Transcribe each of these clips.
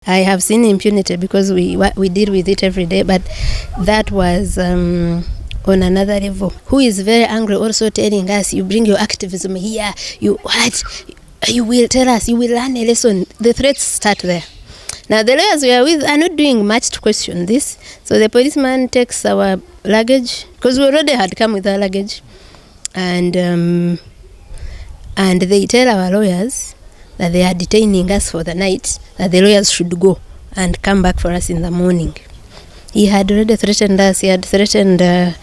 I have seen impunity because we deal with it every day, but that was on another level. Who is very angry, also telling us, you bring your activism here, you will tell us, you will learn a lesson. The threats start there. Now the lawyers we are with are not doing much to question this. So the policeman takes our luggage, because we already had come with our luggage, and they tell our lawyers that they are detaining us for the night, that the lawyers should go and come back for us in the morning. He had already threatened us. He had threatened, I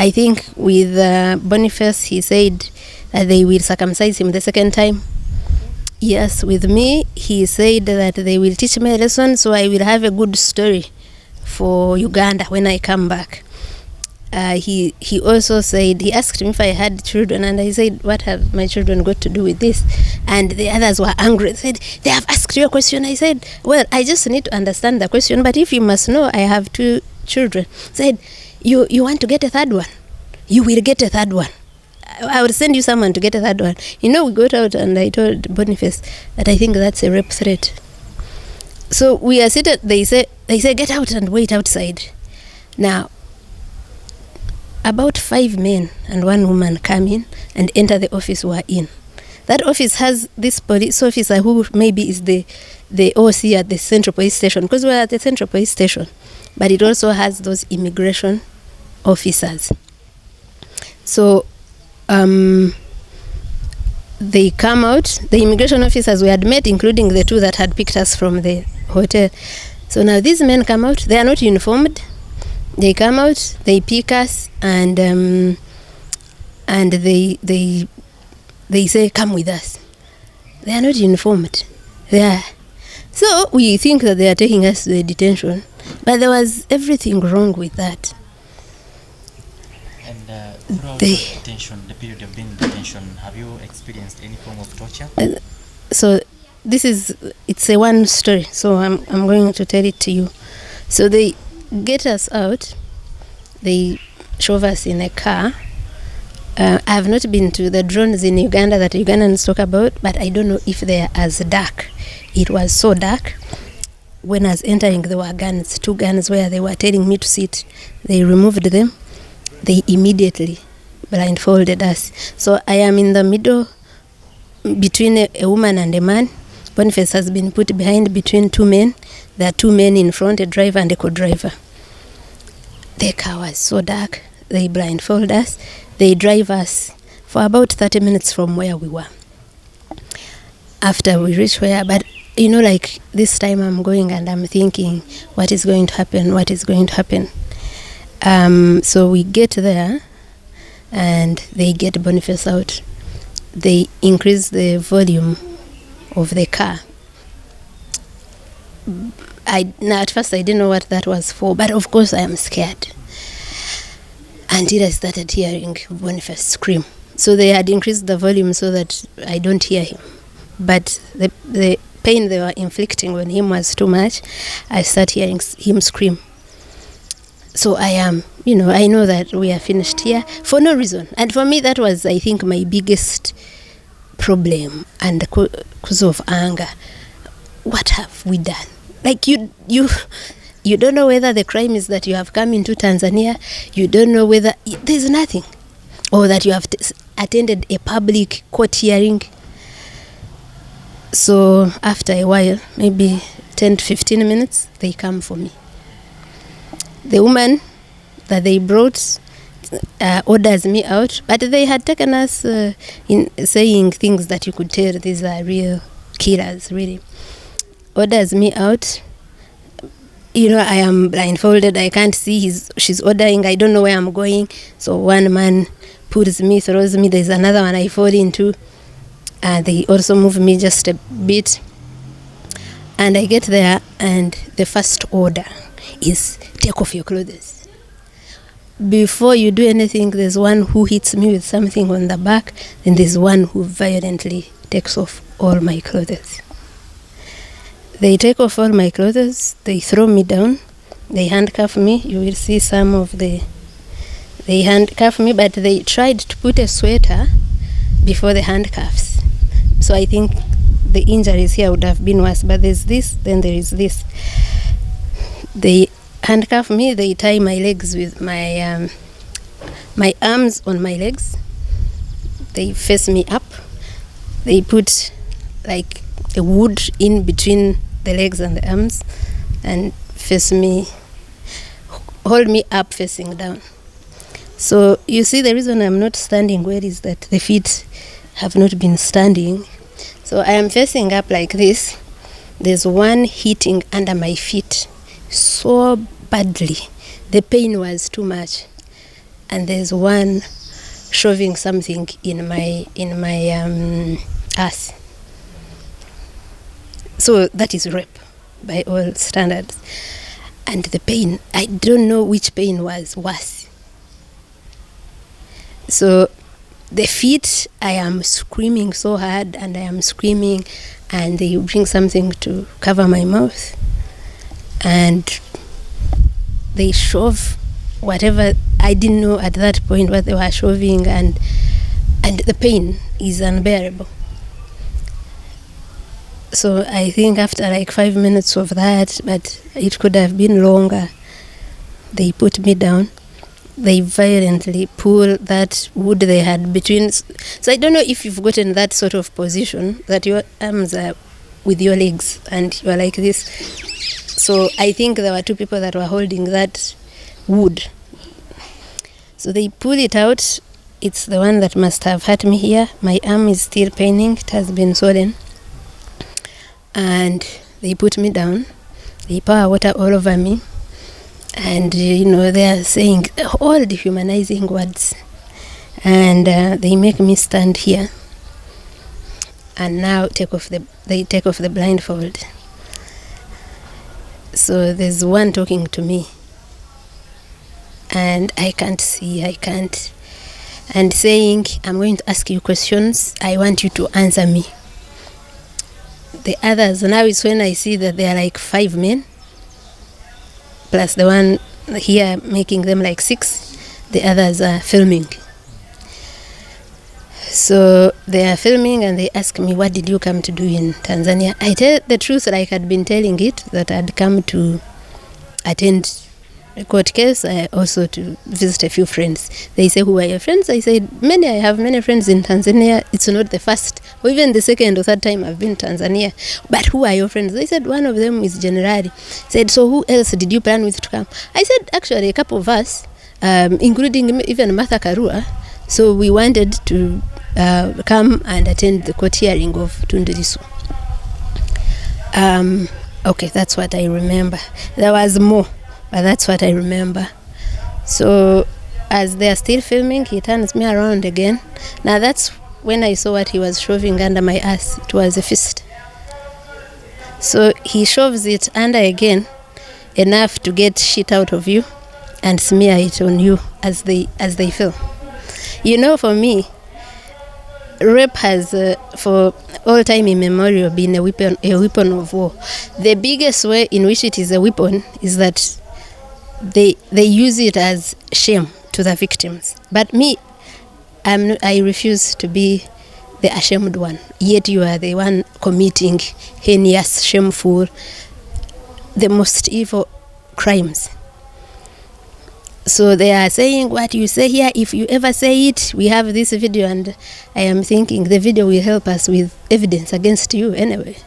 think with Boniface, he said that they will circumcise him the second time. Yes, with me, he said that they will teach me a lesson, so I will have a good story for Uganda when I come back. He also said, he asked me if I had children, and I said, what have my children got to do with this? And the others were angry. They said, they have asked you a question. I said, well, I just need to understand the question, but if you must know, I have 2 children. Said, you want to get a third one? You will get a third one. I will send you someone to get a third one. We got out, and I told Boniface that I think that's a rape threat. So we are seated. They say get out and wait outside. Now, about 5 men and 1 woman come in and enter the office we are in. That office has this police officer who maybe is the OC at the Central Police Station, because we are at the Central Police Station, but it also has those immigration officers. So they come out, the immigration officers we had met, including the 2 that had picked us from the hotel. So now these men come out, they are not uniformed. They come out, they pick us, and they say, come with us. They are not uniformed. They are. So we think that they are taking us to the detention, but there was everything wrong with that. And throughout the detention, the period of being in detention, have you experienced any form of torture? So it's a one story, so I'm going to tell it to you. So they get us out, they shove us in a car. I have not been to the drones in Uganda that Ugandans talk about, but I don't know if they are as dark. It was so dark. When I was entering, there were guns, 2 guns where they were telling me to sit. They removed them. They immediately blindfolded us. So I am in the middle between a woman and a man. Boniface has been put behind between 2 men. There are 2 men in front, a driver and a co-driver. The car was so dark. They blindfold us. They drive us for about 30 minutes from where we were. After we reach where, but like this time I'm going and I'm thinking, what is going to happen? What is going to happen? So we get there and they get Boniface out. They increase the volume of the car. At first I didn't know what that was for, but of course I am scared until I started hearing Boniface scream. So they had increased the volume so that I don't hear him, but the pain they were inflicting on him was too much. I started hearing him scream. So I am, I know that we are finished here for no reason. And for me, that was, I think, my biggest problem and cause of anger. What have we done? Like you don't know whether the crime is that you have come into Tanzania. You don't know whether there's nothing, or that you have attended a public court hearing. So after a while, maybe 10 to 15 minutes, they come for me. The woman that they brought orders me out, but they had taken us in saying things that you could tell these are real killers, really. Orders me out. I am blindfolded. I can't see. She's ordering. I don't know where I'm going. So one man pulls me, throws me. There's another one I fall into. They also move me just a bit. And I get there, and the first order is take off your clothes. Before you do anything, there's one who hits me with something on the back, and there's one who violently takes off all my clothes. They take off all my clothes, they throw me down, they handcuff me. You will see some of they handcuff me, but they tried to put a sweater before the handcuffs. So I think the injuries here would have been worse, but there's this, then there is this. They handcuff me, they tie my legs with my arms on my legs. They face me up. They put like a wood in between the legs and the arms and hold me up facing down. So you see, the reason I'm not standing well is that the feet have not been standing. So I am facing up like this. There's one hitting under my feet so badly. The pain was too much. And there's one shoving something in my ass. So that is rape by all standards. And the pain, I don't know which pain was worse. So the feet, I am screaming so hard, and I am screaming, and they bring something to cover my mouth, and they shove whatever. I didn't know at that point what they were shoving, and the pain is unbearable. So I think after like 5 minutes of that, but it could have been longer, they put me down. They violently pull that wood they had between. So I don't know if you've gotten that sort of position, that your arms are with your legs and you are like this. So I think there were two people that were holding that wood. So they pull it out. It's the one that must have hurt me here. My arm is still paining. It has been swollen. And they put me down. They pour water all over me. And, they are saying all dehumanizing words. And they make me stand here. And now they take off the blindfold. So there's one talking to me. And I can't see, and saying, I'm going to ask you questions, I want you to answer me. The others, now it's when I see that there are like 5 men, plus the one here making them like 6, the others are filming. So they are filming and they ask me, what did you come to do in Tanzania? I tell the truth like I'd been telling it, that I'd come to attend a court case, also to visit a few friends. They say, who are your friends? I said, I have many friends in Tanzania. It's not the first or even the second or third time I've been to Tanzania. But who are your friends? They said, one of them is Generali. Said, so who else did you plan with to come? I said, actually, a couple of us, including even Martha Karua. So we wanted to come and attend the court hearing of Tundu Lissu. Okay, that's what I remember. There was more, but that's what I remember. So as they are still filming, he turns me around again. Now that's when I saw what he was shoving under my ass. It was a fist. So he shoves it under again, enough to get shit out of you and smear it on you as they film. For me, rape has, for all time immemorial, been a weapon of war. The biggest way in which it is a weapon is that they use it as shame to the victims. But me, I refuse to be the ashamed one. Yet you are the one committing heinous, shameful, the most evil crimes. So they are saying what you say here, if you ever say it, we have this video, and I am thinking the video will help us with evidence against you anyway.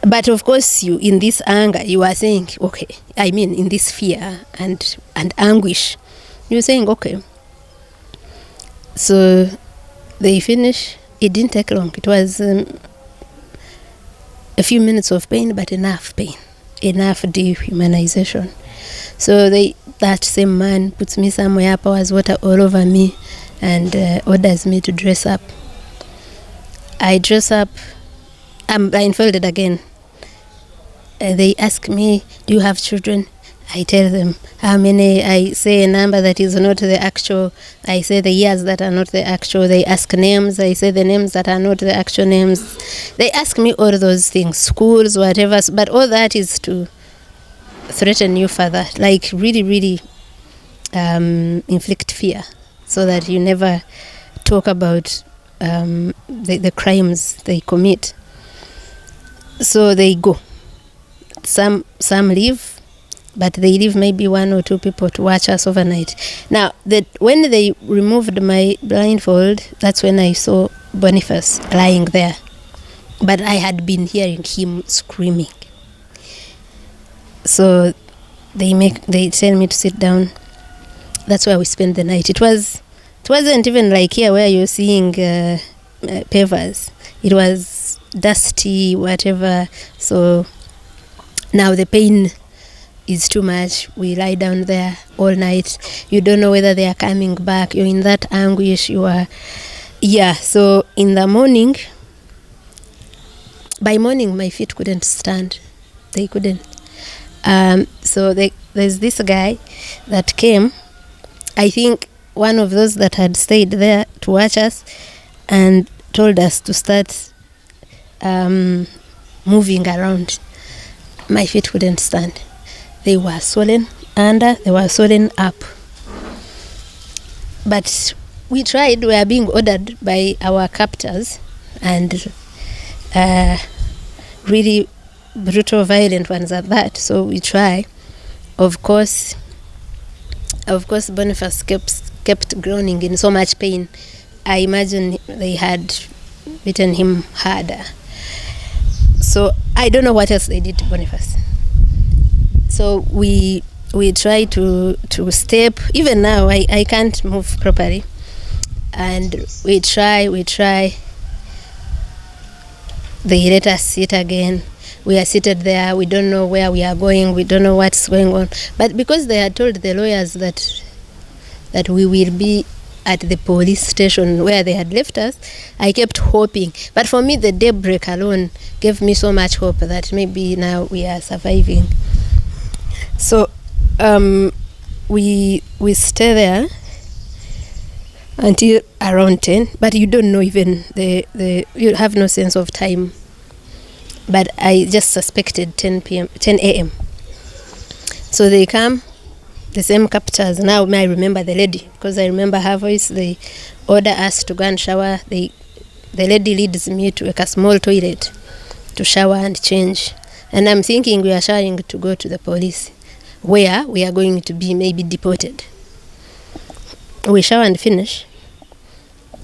But of course, you, in this anger, you are saying, okay, in this fear and anguish, you're saying, okay. So they finish. It didn't take long. It was a few minutes of pain, but enough pain, enough dehumanization. So that same man puts me somewhere, pours water all over me, and orders me to dress up. I dress up. I'm blindfolded again. They ask me, do you have children? I tell them how many. I say a number that is not the actual. I say the years that are not the actual. They ask names. I say the names that are not the actual names. They ask me all those things, schools, whatever. But all that is to threaten you further, like really, really inflict fear, so that you never talk about the crimes they commit. So they go. Some leave, but they leave maybe 1 or 2 people to watch us overnight. Now, when they removed my blindfold, that's when I saw Boniface lying there. But I had been hearing him screaming. So they tell me to sit down. That's where we spent the night. It wasn't even like here where you're seeing pavers. It was dusty, whatever. So now the pain is too much. We lie down there all night. You don't know whether they are coming back. You're in that anguish. So in the morning, by morning my feet couldn't stand. They couldn't. So there's this guy that came, I think one of those that had stayed there to watch us, and told us to start moving around. My feet couldn't stand. They were swollen under, they were swollen up. But we tried. We are being ordered by our captors, and really brutal, violent ones at that. So we try. Of course, Boniface kept groaning in so much pain. I imagine they had beaten him harder. So I don't know what else they did to Boniface. So we try to step. Even now, I can't move properly. And we try. They let us sit again. We are seated there. We don't know where we are going. We don't know what's going on. But because they had told the lawyers that we will be at the police station where they had left us, I kept hoping. But for me, the daybreak alone gave me so much hope that maybe now we are surviving. So we stay there until around 10, but you don't know even you have no sense of time. But I just suspected 10 a.m. So they come, the same captors. Now I remember the lady, because I remember her voice. They order us to go and shower. The lady leads me to a small toilet to shower and change. And I'm thinking we are showering to go to the police, where we are going to be maybe deported. We shower and finish.